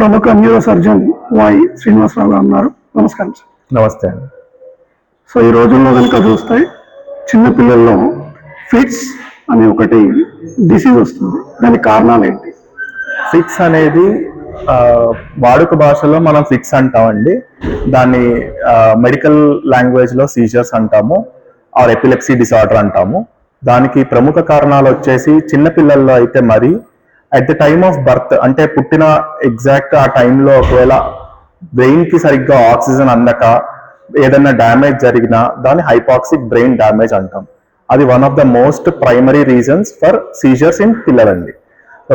ప్రముఖ neuro surgeon why Srinivasarao గారు ఉన్నారు. నమస్కారం సార్. నమస్తే అండి. సో ఈ రోజుల్లో కనుక చూస్తే చిన్నపిల్లల్లో ఫిట్స్ అనే ఒకటి డిసీజ్ వస్తుంది. దానికి కారణాలు ఏంటి? ఫిట్స్ అనేది వాడుక భాషలో మనం ఫిట్స్ అంటామండి. దాన్ని మెడికల్ లాంగ్వేజ్లో సీజర్స్ అంటాము, ఆర్ ఎపిలెప్సీ డిసార్డర్ అంటాము. దానికి ప్రముఖ కారణాలు వచ్చేసి చిన్నపిల్లల్లో అయితే మరి at the time of birth, అంటే పుట్టిన ఎగ్జాక్ట్ ఆ టైంలో ఒకవేళ బ్రెయిన్కి సరిగ్గా ఆక్సిజన్ అందక ఏదైనా డ్యామేజ్ జరిగినా దాన్ని హైపాక్సిక్ బ్రెయిన్ డ్యామేజ్ అంటాం. అది one of the most primary reasons for seizures in పిల్లలండి.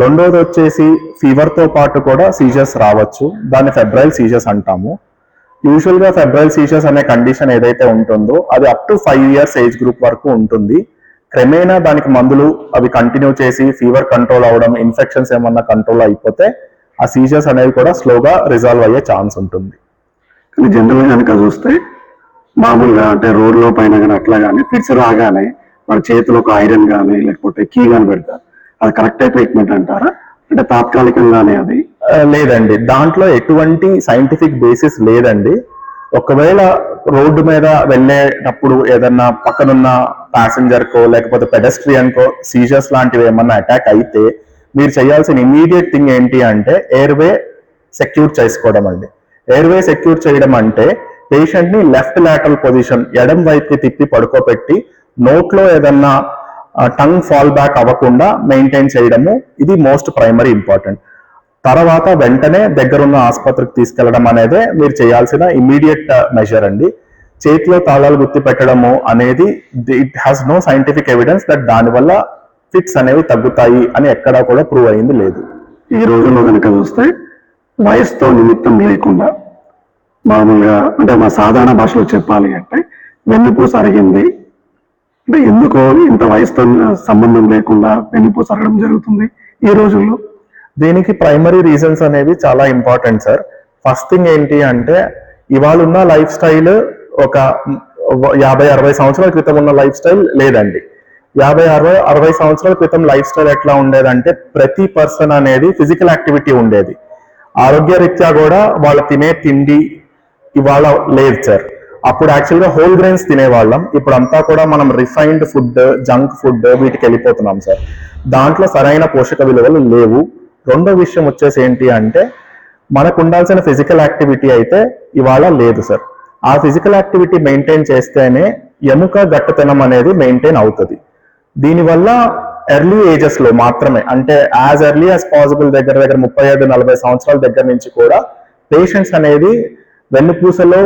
రెండోది వచ్చేసి ఫీవర్తో పాటు కూడా సీజర్స్ రావచ్చు. దాన్ని ఫెబ్రైల్ సీజర్స్ అంటాము. యూజువల్గా ఫెబ్రైల్ సీజర్స్ అనే కండిషన్ ఏదైతే ఉంటుందో అది up to 5 years age group వరకు ఉంటుంది. క్రమేణా దానికి మందులు అవి కంటిన్యూ చేసి ఫీవర్ కంట్రోల్ అవ్వడం, ఇన్ఫెక్షన్స్ ఏమన్నా కంట్రోల్ అయిపోతే ఆ సీజర్స్ అనేవి కూడా స్లోగా రిజాల్వ్ అయ్యే ఛాన్స్ ఉంటుంది. కానీ జనరల్గా కనుక చూస్తే మామూలుగా అంటే రోడ్లో పైన కానీ అట్లా కానీ ఫిట్స్ రాగానే మన చేతిలో ఒక ఐరన్ కానీ లేకపోతే కీ కానీ పెడతారు. అది కరెక్టే ట్రీట్మెంట్ అంటారా, అంటే తాత్కాలికంగానే? అది లేదండి, దాంట్లో ఎటువంటి సైంటిఫిక్ బేసిస్ లేదండి. ఒకవేళ రోడ్డు మీద వెళ్ళేటప్పుడు ఏదన్నా పక్కనున్న ప్యాసింజర్ కో లేకపోతే పెడెస్ట్రియన్ కో సీజర్స్ లాంటివి ఏమన్నా అటాక్ అయితే మీరు చేయాల్సిన ఇమీడియట్ థింగ్ ఏంటి అంటే ఎయిర్వే సెక్యూర్ చేసుకోవడం అండి. ఎయిర్వే సెక్యూర్ చేయడం అంటే పేషెంట్ ని లెఫ్ట్ లాటరల్ పొజిషన్, ఎడం వైపుకి తిప్పి పడుకోబెట్టి నోట్లో ఏదన్నా టంగ్ ఫాల్ బ్యాక్ అవ్వకుండా మెయింటైన్ చేయడము, ఇది మోస్ట్ ప్రైమరీ ఇంపార్టెంట్. తర్వాత వెంటనే దగ్గరున్న ఆసుపత్రికి తీసుకెళ్లడం అనేదే మీరు చేయాల్సిన ఇమీడియట్ మెజర్ అండి. చేతిలో తాళాలు గుర్తు పెట్టడము అనేది it has no scientific evidence that దానివల్ల ఫిట్స్ అనేవి తగ్గుతాయి అని ఎక్కడా కూడా ప్రూవ్ అయింది లేదు. ఈ రోజుల్లో కనుక చూస్తే వయసుతో నిమిత్తం లేకుండా మామూలుగా అంటే మా సాధారణ భాషలో చెప్పాలి అంటే వెన్నుపూస అరిగింది అంటే ఎందుకో ఇంత వయసుతో సంబంధం లేకుండా వెన్నుపూస అరగడం జరుగుతుంది ఈ రోజుల్లో. దీనికి ప్రైమరీ రీజన్స్ అనేవి చాలా ఇంపార్టెంట్ సార్. ఫస్ట్ థింగ్ ఏంటి అంటే ఇవాళ ఉన్న లైఫ్ స్టైల్ ఒక 50-60 సంవత్సరాల క్రితం ఉన్న లైఫ్ స్టైల్ లేదండి. 50-60 సంవత్సరాల క్రితం లైఫ్ స్టైల్ ఎట్లా ఉండేదంటే ప్రతి పర్సన్ అనేది ఫిజికల్ యాక్టివిటీ ఉండేది. ఆరోగ్యరీత్యా కూడా వాళ్ళు తినే తిండి ఇవాళ లేదు సార్. అప్పుడు యాక్చువల్గా హోల్ గ్రెయిన్స్ తినేవాళ్ళం, ఇప్పుడు అంతా కూడా మనం రిఫైన్డ్ ఫుడ్, జంక్ ఫుడ్ వీటికి వెళ్ళిపోతున్నాం సార్. దాంట్లో సరైన పోషక విలువలు లేవు. రెండో విషయం వచ్చేసి ఏంటి అంటే మనకు ఉండాల్సిన ఫిజికల్ యాక్టివిటీ అయితే ఇవాళ లేదు సార్. ఆ ఫిజికల్ యాక్టివిటీ మెయింటైన్ చేస్తేనే ఎముక గట్టుతనం అనేది మెయింటైన్ అవుతుంది. దీనివల్ల ఎర్లీ ఏజెస్ లో మాత్రమే, అంటే యాజ్ ఎర్లీ యాజ్ పాసిబుల్ దగ్గర 35-40 సంవత్సరాల దగ్గర నుంచి కూడా పేషెంట్స్ అనేది వెన్నుపూసలో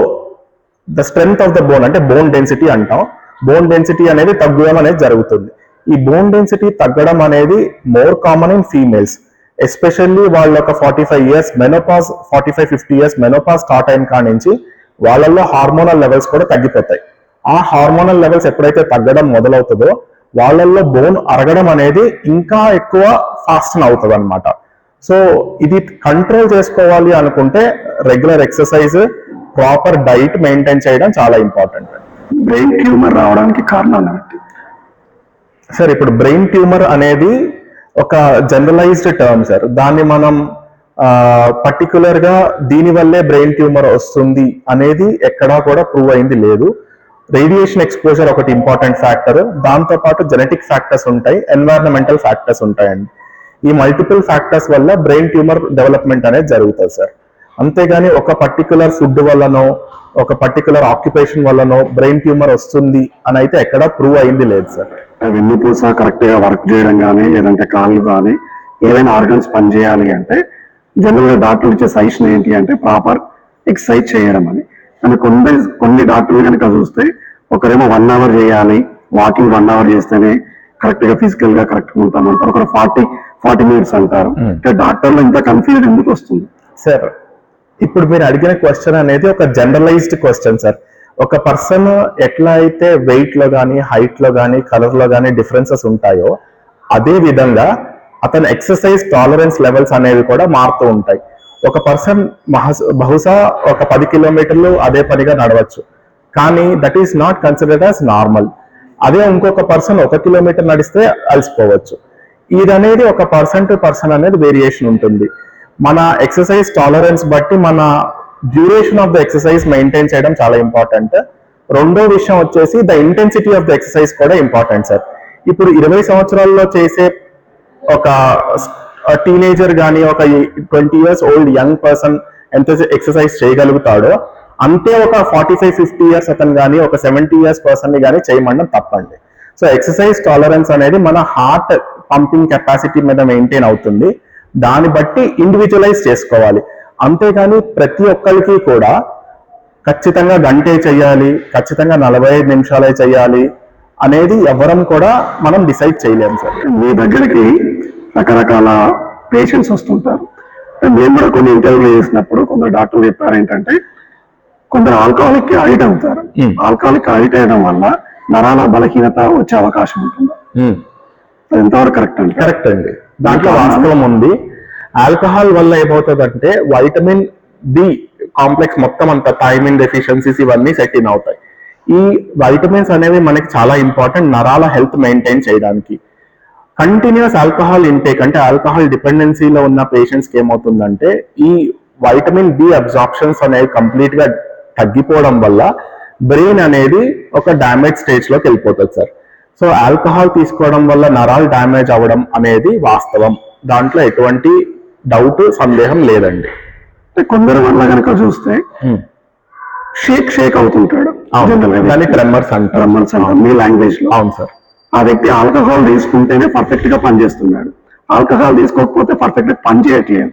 the strength of the bone, అంటే బోన్ డెన్సిటీ అంటాం, బోన్ డెన్సిటీ అనేది తగ్గడం అనేది జరుగుతుంది. ఈ బోన్ డెన్సిటీ తగ్గడం అనేది more common in females, especially వాళ్ళ ఒక 45 years menopause, 45-50 years menopause start అయిన కాడి నుంచి వాళ్ళల్లో హార్మోనల్ లెవెల్స్ కూడా తగ్గిపోతాయి. ఆ హార్మోనల్ లెవెల్స్ ఎప్పుడైతే తగ్గడం మొదలవుతుందో వాళ్ళల్లో బోన్ అరగడం అనేది ఇంకా ఎక్కువ ఫాస్ట్ అవుతుంది అనమాట. సో ఇది కంట్రోల్ చేసుకోవాలి అనుకుంటే regular exercise, proper diet maintain చేయడం చాలా ఇంపార్టెంట్. బ్రెయిన్ ట్యూమర్ రావడానికి కారణాలు ఏంటి సార్? ఇప్పుడు బ్రెయిన్ ట్యూమర్ అనేది ఒక జనరలైజ్డ్ టర్మ్ సార్. దాన్ని మనం పర్టికులర్ గా దీనివల్లే బ్రెయిన్ ట్యూమర్ వస్తుంది అనేది ఎక్కడా కూడా ప్రూవ్ అయింది లేదు. రేడియేషన్ ఎక్స్పోజర్ ఒకటి ఇంపార్టెంట్ ఫ్యాక్టర్, దాంతో పాటు జెనెటిక్ ఫ్యాక్టర్స్ ఉంటాయి, ఎన్వైరన్మెంటల్ ఫ్యాక్టర్స్ ఉంటాయండి. ఈ మల్టిపుల్ ఫ్యాక్టర్స్ వల్ల బ్రెయిన్ ట్యూమర్ డెవలప్మెంట్ అనేది జరుగుతుంది సార్. అంతేగాని ఒక పర్టికులర్ ఫుడ్ వల్లనో ఒక పర్టికులర్ ఆక్యుపేషన్ వల్లనో బ్రెయిన్ ట్యూమర్ వస్తుంది అని అయితే ఎక్కడా ప్రూవ్ అయింది లేదు సార్. వెన్నుపూస కరెక్ట్ గా వర్క్ చేయడం కానీ లేదంటే కాళ్ళు కానీ ఏదైనా ఆర్గన్స్ పనిచేయాలి అంటే జనరల్గా డాక్టర్లు ఇచ్చే సజెషన్ ఏంటి అంటే ప్రాపర్ ఎక్సర్సైజ్ చేయడం అని. కానీ కొన్ని డాక్టర్లు కనుక చూస్తే ఒకరేమో 1 hour చేయాలి, వాకింగ్ 1 hour చేస్తేనే కరెక్ట్ గా ఫిజికల్ గా కరెక్ట్ ఉంటాం అంటారు, ఒకరు 40 minutes అంటారు. అంటే డాక్టర్లు ఇంత కన్ఫ్యూజన్ ఎందుకు వస్తుంది సార్? ఇప్పుడు మీరు అడిగిన క్వశ్చన్ అనేది ఒక జనరలైజ్డ్ క్వశ్చన్ సార్. ఒక పర్సన్ ఎట్లా అయితే వెయిట్ లో కానీ, హైట్ లో కానీ, కలర్ లో కానీ డిఫరెన్సెస్ ఉంటాయో అదే విధంగా అతని ఎక్సర్సైజ్ టాలరెన్స్ లెవెల్స్ అనేవి కూడా మారుతూ ఉంటాయి. ఒక పర్సన్ బహుశా ఒక 10 kilometers అదే పనిగా నడవచ్చు, కానీ that is not considered as normal. అదే ఇంకొక పర్సన్ 1 kilometer నడిస్తే అలసిపోవచ్చు. ఇది అనేది ఒక పర్సన్ టు పర్సన్ అనేది వేరియేషన్ ఉంటుంది. మన ఎక్సర్సైజ్ టాలరెన్స్ బట్టి మన duration of the exercise maintain చేయడం చాలా ఇంపార్టెంట్. రెండో విషయం వచ్చేసి the intensity of the exercise కూడా ఇంపార్టెంట్ సార్. ఇప్పుడు 20 సంవత్సరాల్లో చేసే ఒక టీనేజర్ కానీ ఒక 20 years ఓల్డ్ యంగ్ పర్సన్ ఎంత ఎక్సర్సైజ్ చేయగలుగుతాడో అంతే ఒక 45-50 years అతను కానీ ఒక 70 years పర్సన్ ని కానీ చేయమండం తప్పండి. సో ఎక్సర్సైజ్ టాలరెన్స్ అనేది మన హార్ట్ పంపింగ్ కెపాసిటీ మీద మెయింటైన్ అవుతుంది. దాన్ని బట్టి ఇండివిజువలైజ్ చేసుకోవాలి. అంతేగాని ప్రతి ఒక్కరికి కూడా ఖచ్చితంగా గంటే చేయాలి, ఖచ్చితంగా 45 నిమిషాలే చేయాలి అనేది ఎవరం కూడా మనం డిసైడ్ చేయలేము సార్. మీ దగ్గరికి రకరకాల పేషెంట్స్ వస్తుంటారు. మేము కూడా కొన్ని ఇంటర్వ్యూలు చేసినప్పుడు కొందరు డాక్టర్లు చెప్పారు ఏంటంటే కొందరు ఆల్కహాలిక్ కి అడిక్ట్ అవుతారు. ఆల్కహాలిక్ అడిక్ట్ అయ్యడం వల్ల నరాల బలహీనత వచ్చే అవకాశం ఉంటుంది. ఎంతవరకు కరెక్ట్ అండి? కరెక్ట్ అండి, దాంట్లో వాస్తవం ఉంది. ఆల్కహాల్ వల్ల ఏమవుతుందంటే వైటమిన్ డి కాంప్లెక్స్ మొత్తం అంతా థైమిన్ డెఫిషియన్సీస్ ఇవన్నీ సెట్ ఇన్ అవుతాయి. ఈ వైటమిన్స్ అనేవి మనకి చాలా ఇంపార్టెంట్ నరాల హెల్త్ మెయింటైన్ చేయడానికి. కంటిన్యూస్ ఆల్కహాల్ ఇంటేక్ అంటే ఆల్కహాల్ డిపెండెన్సీలో ఉన్న పేషెంట్స్ కి ఏమవుతుందంటే ఈ వైటమిన్ బి అబ్జార్ప్షన్స్ అనేవి కంప్లీట్ గా తగ్గిపోవడం వల్ల బ్రెయిన్ అనేది ఒక డ్యామేజ్ స్టేజ్ లోకి వెళ్ళిపోతుంది సార్. సో ఆల్కహాల్ తీసుకోవడం వల్ల నరాలు డ్యామేజ్ అవ్వడం అనేది వాస్తవం, దాంట్లో ఎటువంటి డౌట్ సందేహం లేదండి. కొందరు వల్ల కనుక చూస్తే షేక్ అవుతుంటాడు, దాన్ని ట్రెమర్స్ అంటారు మీ లాంగ్వేజ్ లో. అవును సార్. ఆ వ్యక్తి ఆల్కహాల్ తీసుకుంటేనే పర్ఫెక్ట్ గా పనిచేస్తున్నాడు, ఆల్కహాల్ తీసుకోకపోతే పర్ఫెక్ట్ గా పని చేయట్లేదు.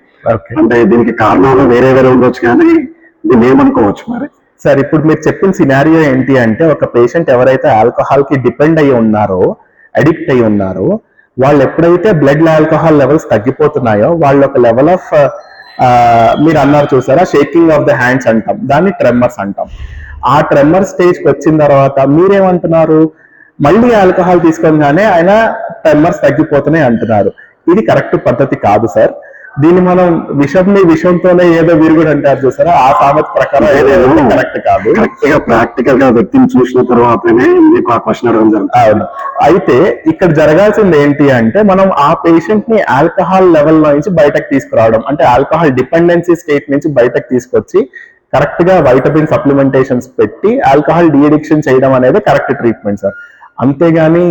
అంటే దీనికి కారణాలు వేరే ఉండొచ్చు, కానీ దీన్ని ఏమనుకోవచ్చు మరి? సార్ ఇప్పుడు మీరు చెప్పిన సినారియో ఏంటి అంటే ఒక పేషెంట్ ఎవరైతే ఆల్కహాల్ కి డిపెండ్ అయ్యి ఉన్నారో, అడిక్ట్ అయ్యి ఉన్నారో, వాళ్ళు ఎప్పుడైతే బ్లడ్ ఆల్కహాల్ లెవెల్స్ తగ్గిపోతున్నాయో వాళ్ళు ఒక లెవెల్ ఆఫ్ మీరు అన్నారు చూసారా షేకింగ్ ఆఫ్ ద హ్యాండ్స్ అంటాం, దాన్ని ట్రెమర్స్ అంటాం. ఆ ట్రెమర్ స్టేజ్కి వచ్చిన తర్వాత మీరేమంటున్నారు, మళ్ళీ ఆల్కహాల్ తీసుకోగానే ఆయన ట్రెమర్స్ తగ్గిపోతున్నాయి అంటున్నారు. ఇది కరెక్ట్ పద్ధతి కాదు సార్. దీన్ని మనం విషంతోనే ఏదో విరుగుడు అంటారు చూసారా, ఆ సామెత ప్రకారం కరెక్ట్ కాదు. ప్రాక్టికల్ గా వ్యక్తిని చూసిన తర్వాతనే మీకు ఆ క్వశ్చన్ అడగడం జరుగుతుంది. అవును. అయితే ఇక్కడ జరగాల్సింది ఏంటి అంటే మనం ఆ పేషెంట్ ని ఆల్కహాల్ లెవెల్ నుంచి బయటకు తీసుకురావడం, అంటే ఆల్కహాల్ డిపెండెన్సీ స్టేట్ నుంచి బయటకు తీసుకొచ్చి కరెక్ట్ గా వైటమిన్ సప్లిమెంటేషన్స్ పెట్టి ఆల్కహాల్ డీఅడిక్షన్ చేయడం అనేది కరెక్ట్ ట్రీట్మెంట్ సార్. అంతేగాని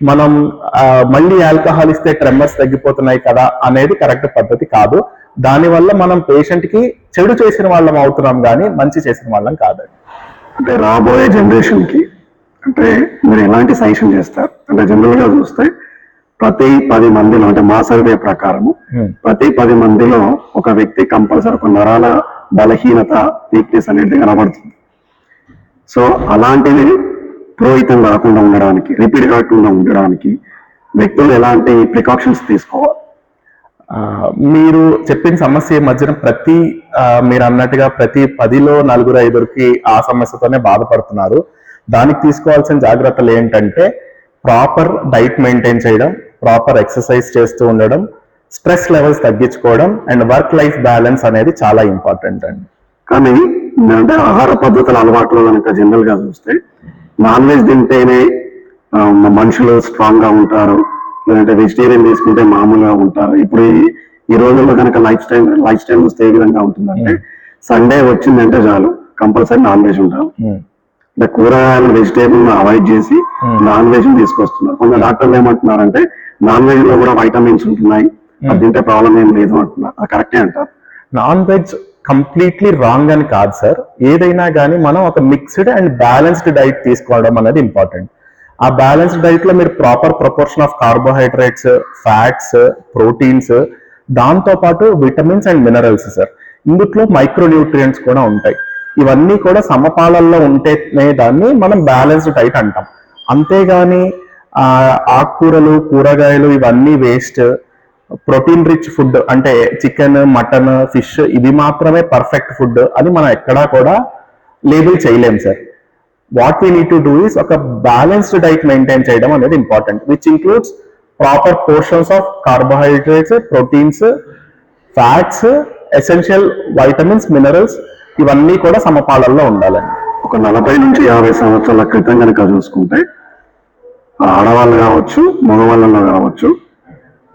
మనం మళ్ళీ ఆల్కహాల్ ఇస్తే ట్రెమర్స్ తగ్గిపోతున్నాయి కదా అనేది కరెక్ట్ పద్ధతి కాదు. దానివల్ల మనం పేషెంట్ కి చెడు చేసిన వాళ్ళం అవుతున్నాం కానీ మంచి చేసిన వాళ్ళం కాదండి. అంటే రాబోయే జనరేషన్ కి అంటే మీరు ఎలాంటి సజెషన్ చేస్తారు? అంటే జనరల్ గా చూస్తే ప్రతి 10 మందిలో, అంటే మా సర్వే ప్రకారము ప్రతి 10 మందిలో ఒక వ్యక్తి కంపల్సరీ ఒక నరాల బలహీనత, వీక్నెస్ అనేది కనబడుతుంది. సో అలాంటివి పురోహితం కాకుండా ఉండడానికి, రిపీట్ కాకుండా ఉండడానికి వ్యక్తులు ఎలాంటి ప్రికాషన్స్ తీసుకోవాలి? మీరు చెప్పిన సమస్య మధ్యన మీరు అన్నట్టుగా ప్రతి 10లో 4-5కి ఆ సమస్యతోనే బాధపడుతున్నారు. దానికి తీసుకోవాల్సిన జాగ్రత్తలు ఏంటంటే ప్రాపర్ డైట్ మెయింటైన్ చేయడం, ప్రాపర్ ఎక్సర్సైజ్ చేస్తూ ఉండడం, స్ట్రెస్ లెవెల్స్ తగ్గించుకోవడం అండ్ వర్క్ లైఫ్ బ్యాలెన్స్ అనేది చాలా ఇంపార్టెంట్ అండి. కానీ అంటే ఆహార పద్ధతుల అలవాట్లు కనుక జనరల్ గా చూస్తే నాన్ వెజ్ తింటేనే మనుషులు స్ట్రాంగ్ గా ఉంటారు, లేదంటే వెజిటేరియన్ తీసుకుంటే మామూలుగా ఉంటారు. ఇప్పుడు ఈ రోజుల్లో కనుక లైఫ్ స్టైల్ వస్తే ఏ విధంగా ఉంటుందంటే సండే వచ్చిందంటే చాలు కంపల్సరీ నాన్ వెజ్ ఉంటారు. అంటే కూరగాయలు వెజిటేబుల్ అవాయిడ్ చేసి నాన్ వెజ్ తీసుకొస్తున్నారు. కొంత డాక్టర్లు ఏమంటున్నారంటే నాన్ వెజ్ లో కూడా వైటమిన్స్ ఉంటున్నాయి, అది తింటే ప్రాబ్లం ఏం లేదు అంటున్నారు. అది కరెక్టే అంటారు? నాన్ వెజ్ కంప్లీట్లీ రాంగ్ అని కాదు సార్. ఏదైనా కానీ మనం ఒక మిక్స్డ్ అండ్ బ్యాలెన్స్డ్ డైట్ తీసుకోవడం అనేది ఇంపార్టెంట్. ఆ బ్యాలెన్స్డ్ డైట్ లో మీరు proper proportion of carbohydrates, fats, proteins, దాంతో పాటు విటమిన్స్ అండ్ మినరల్స్ సార్. ఇందులో మైక్రో న్యూట్రియంట్స్ కూడా ఉంటాయి. ఇవన్నీ కూడా సమపాలల్లో ఉంటేనే దాన్ని మనం బ్యాలెన్స్డ్ డైట్ అంటాం. అంతేగాని ఆకుకూరలు, కూరగాయలు ఇవన్నీ వేస్ట్, ప్రోటీన్ రిచ్ ఫుడ్ అంటే చికెన్, మటన్, ఫిష్ ఇవి మాత్రమే పర్ఫెక్ట్ ఫుడ్ అని మనం ఎక్కడా కూడా లేబుల్ చేయలేం sir. What we need to do is ఒక బ్యాలెన్స్డ్ డైట్ మెయింటైన్ చేయడం అనేది important, which includes proper portions of carbohydrates, proteins, fats, essential vitamins, minerals ఇవన్నీ కూడా సమపాలల్లో ఉండాలండి. ఒక 40 నుంచి 50 సంవత్సరాల క్రితం కనుక చూసుకుంటే ఆడవాళ్ళు కావచ్చు, మగవాళ్ళలో కావచ్చు,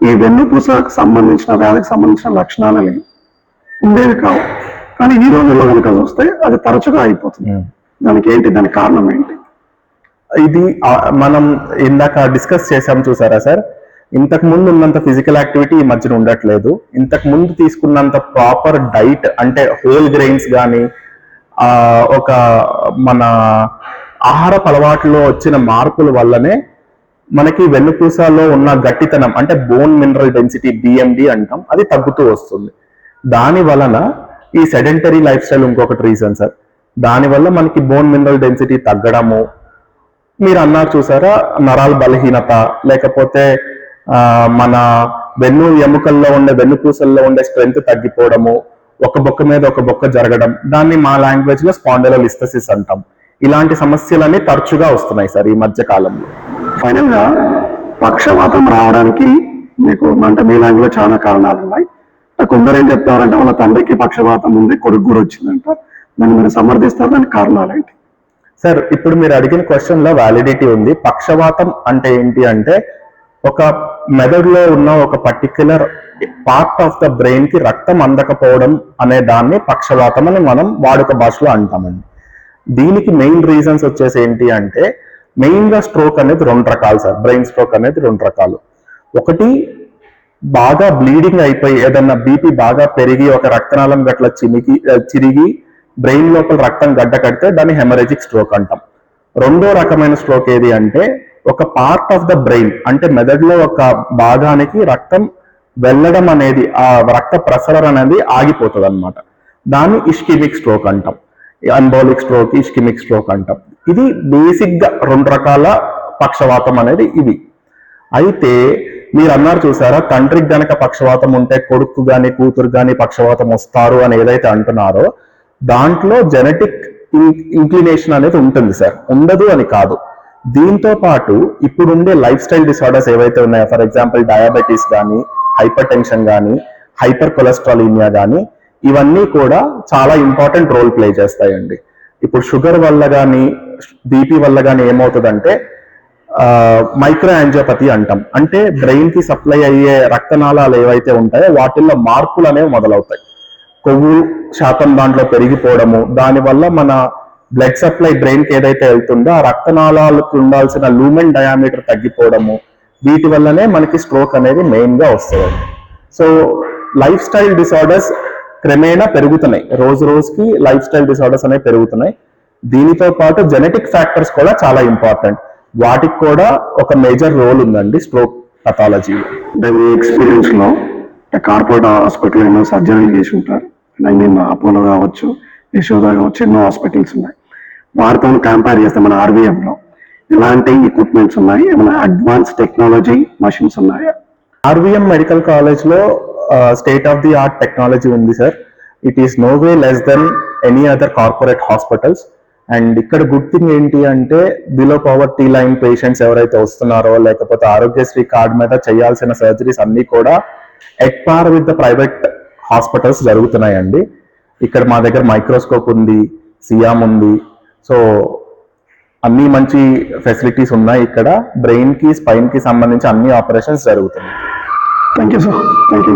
ఈ వెన్నుపూసకు సంబంధించిన వ్యాధికి సంబంధించిన లక్షణాలని ఉండేవి కావు. కానీ ఈ రోజుల్లో కనుక చూస్తే అది తరచుగా అయిపోతుంది. దానికి ఏంటి, దానికి కారణం ఏంటి? ఇది మనం ఇందాక డిస్కస్ చేసాం చూసారా సార్, ఇంతకు ముందు ఉన్నంత ఫిజికల్ యాక్టివిటీ ఈ మధ్యన ఉండట్లేదు. ఇంతకు ముందు తీసుకున్నంత ప్రాపర్ డైట్ అంటే హోల్ గ్రెయిన్స్ కానీ ఒక మన ఆహారపు అలవాట్లో వచ్చిన మార్పుల వల్లనే మనకి వెన్నుపూసలో ఉన్న గట్టితనం అంటే బోన్ మినరల్ డెన్సిటీ బిఎండి అంటాం, అది తగ్గుతూ వస్తుంది. దాని వలన ఈ సెడెంటరీ లైఫ్ స్టైల్ ఇంకొకటి రీజన్ సార్. దానివల్ల మనకి బోన్ మినరల్ డెన్సిటీ తగ్గడము, మీరు అన్నారు చూసారా నరాల బలహీనత, లేకపోతే మన వెన్ను ఎముకల్లో ఉండే వెన్నుపూసల్లో ఉండే స్ట్రెంగ్త్ తగ్గిపోవడము, ఒక బొక్క మీద ఒక బొక్క జరగడం, దాన్ని మా లాంగ్వేజ్ లో స్పాండిలోలిస్థెసిస్ అంటాం. ఇలాంటి సమస్యలన్నీ తరచుగా వస్తున్నాయి సార్ ఈ మధ్య కాలంలో. ఫైనల్ గా పక్షవాతం రావడానికి మీకు అంటే మీ లాంగ్వేజ్ చాలా కారణాలు ఉన్నాయి. కొందరు ఏం చెప్తారంటే వాళ్ళ తండ్రికి పక్షవాతం ఉంది, కొడుకు కూడా వచ్చిందంట. దాన్ని మీరు సమర్థిస్తారు, దానికి కారణాలు ఏంటి? సార్ ఇప్పుడు మీరు అడిగిన క్వశ్చన్ లో వ్యాలిడిటీ ఉంది. పక్షవాతం అంటే ఏంటి అంటే ఒక మెదడులో ఉన్న ఒక particular part of the brain కి రక్తం అందకపోవడం అనే దాన్ని పక్షవాతం అని మనం వాడుక భాషలో అంటామండి. దీనికి మెయిన్ రీజన్స్ వచ్చేసి ఏంటి అంటే మెయిన్ గా స్ట్రోక్ అనేది 2 రకాలు సార్. బ్రెయిన్ స్ట్రోక్ అనేది 2 రకాలు. ఒకటి బాగా బ్లీడింగ్ అయిపోయి ఏదన్నా బీపీ బాగా పెరిగి ఒక రక్తనాళం గట్ల చిరిగి బ్రెయిన్ లోపల రక్తం గడ్డ కడితే దాన్ని హెమరేజిక్ స్ట్రోక్ అంటాం. రెండో రకమైన స్ట్రోక్ ఏది అంటే ఒక పార్ట్ ఆఫ్ ద బ్రెయిన్ అంటే మెదడులో ఒక భాగానికి రక్తం వెళ్ళడం అనేది ఆ రక్త ప్రసరణ అనేది ఆగిపోతుంది అనమాట. దాన్ని ఇస్కిమిక్ స్ట్రోక్ అంటాం. అంబోలిక్ స్ట్రోక్, ఇస్కిమిక్ స్ట్రోక్ అంటాం. ఇది బేసిక్ గా 2 రకాల పక్షవాతం అనేది ఇవి. అయితే మీరు అన్నారు చూసారా తండ్రికి గనక పక్షవాతం ఉంటే కొడుకు గాని కూతురు గాని పక్షవాతం వస్తారు అని ఏదైతే అంటున్నారో దాంట్లో జెనెటిక్ ఇంక్లినేషన్ అనేది ఉంటుంది సార్, ఉండదు అని కాదు. దీంతో పాటు ఇప్పుడుండే లైఫ్ స్టైల్ డిసార్డర్స్ ఏవైతే ఉన్నాయో, ఫర్ ఎగ్జాంపుల్ డయాబెటీస్ కానీ, హైపర్ టెన్షన్ కానీ, హైపర్ కొలెస్ట్రాలీమియా కానీ, ఇవన్నీ కూడా చాలా ఇంపార్టెంట్ రోల్ ప్లే చేస్తాయండి. ఇప్పుడు షుగర్ వల్ల కానీ బీపీ వల్ల కానీ ఏమవుతుందంటే మైక్రో యాంజియోపతి అంటాం. అంటే బ్రెయిన్ కి సప్లై అయ్యే రక్తనాళాలు ఏవైతే ఉంటాయో వాటిల్లో మార్పులు అనేవి మొదలవుతాయి. కొవ్వు శాతం దాంట్లో పెరిగిపోవడము, దానివల్ల మన బ్లడ్ సప్లై బ్రెయిన్ కి ఏదైతే వెళ్తుందో ఆ రక్తనాళాలకు ఉండాల్సిన లూమెన్ డయామీటర్ తగ్గిపోవడము, వీటి వల్లనే మనకి స్ట్రోక్ అనేది మెయిన్ గా వస్తుంది. సో లైఫ్ స్టైల్ డిసార్డర్స్ క్రమేణా పెరుగుతున్నాయి, రోజు రోజుకి లైఫ్ స్టైల్ డిసార్డర్స్ అనేవి పెరుగుతున్నాయి. దీనితో పాటు జెనెటిక్ ఫ్యాక్టర్స్ కూడా చాలా ఇంపార్టెంట్, వాటికి కూడా ఒక మేజర్ రోల్ ఉందండి స్ట్రోక్ పథాలజీ. అంటే మీ ఎక్స్పీరియన్స్ లో కార్పొరేట్ హాస్పిటల్ ఏమైనా సర్జరీలు చేసి ఉంటారు, ఐ మీన్ అపోలో కావచ్చు, యశోద కావచ్చు, ఎన్నో హాస్పిటల్స్ ఉన్నాయి. వారితో కంపేర్ చేస్తే మన ఆర్వీఎంలో ఎలాంటి ఎక్విప్మెంట్స్ ఉన్నాయి, ఏమైనా అడ్వాన్స్ టెక్నాలజీ మషిన్స్ ఉన్నాయా? ఆర్వీఎం మెడికల్ కాలేజ్ లో state of the art technology ఉంది sir. It is no way less than any other corporate hospitals. And ఇక్కడ గుడ్ థింగ్ ఏంటి అంటే బిలో పవర్టీ లైన్ పేషెంట్స్ ఎవరైతే వస్తున్నారో లేకపోతే ఆరోగ్యశ్రీ కార్డ్ మీద చేయాల్సిన సర్జరీస్ అన్ని కూడా at par with the private hospitals జరుగుతున్నాయండి. ఇక్కడ మా దగ్గర మైక్రోస్కోప్ ఉంది, సియామ్ ఉంది. సో అన్ని మంచి ఫెసిలిటీస్ ఉన్నాయి. ఇక్కడ బ్రెయిన్ కి స్పైన్ కి సంబంధించి అన్ని ఆపరేషన్స్ జరుగుతున్నాయి. Thank you sir, thank you.